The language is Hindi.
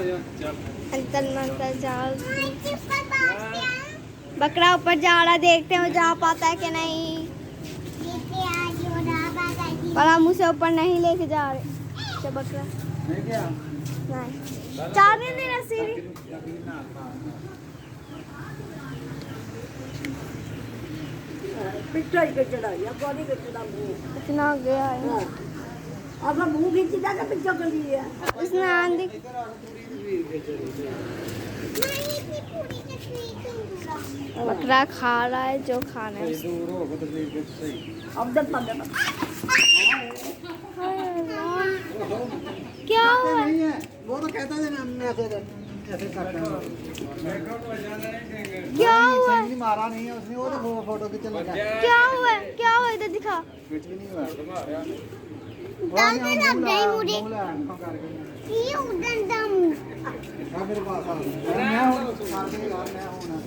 अंतर मंतर जाल। बकरा ऊपर जा रहा, देखते हैं वो जा पाता है कि नहीं। पर हम उसे ऊपर नहीं लेके जा रहे। बकरा नहीं चाहने नहीं रसी। इतना गया है अब मुंह खींची था कि पिक्चर कर लिया उसने आंधी। बकरा खा रहा है जो खाना है। अब दस पंद्रह क्या हुआ? वो तो कहता है ना ऐसे करता है। क्या हुआ? मारा नहीं है उसने, वो तो फोटो खींचने लगा। क्या हुआ? क्या हुआ? इधर दिखा। कुछ भी नहीं हुआ। दाल पे लग गई मुझे। ये उधर दम। मेरे पास आ मैं हूं, मैं हूं ना।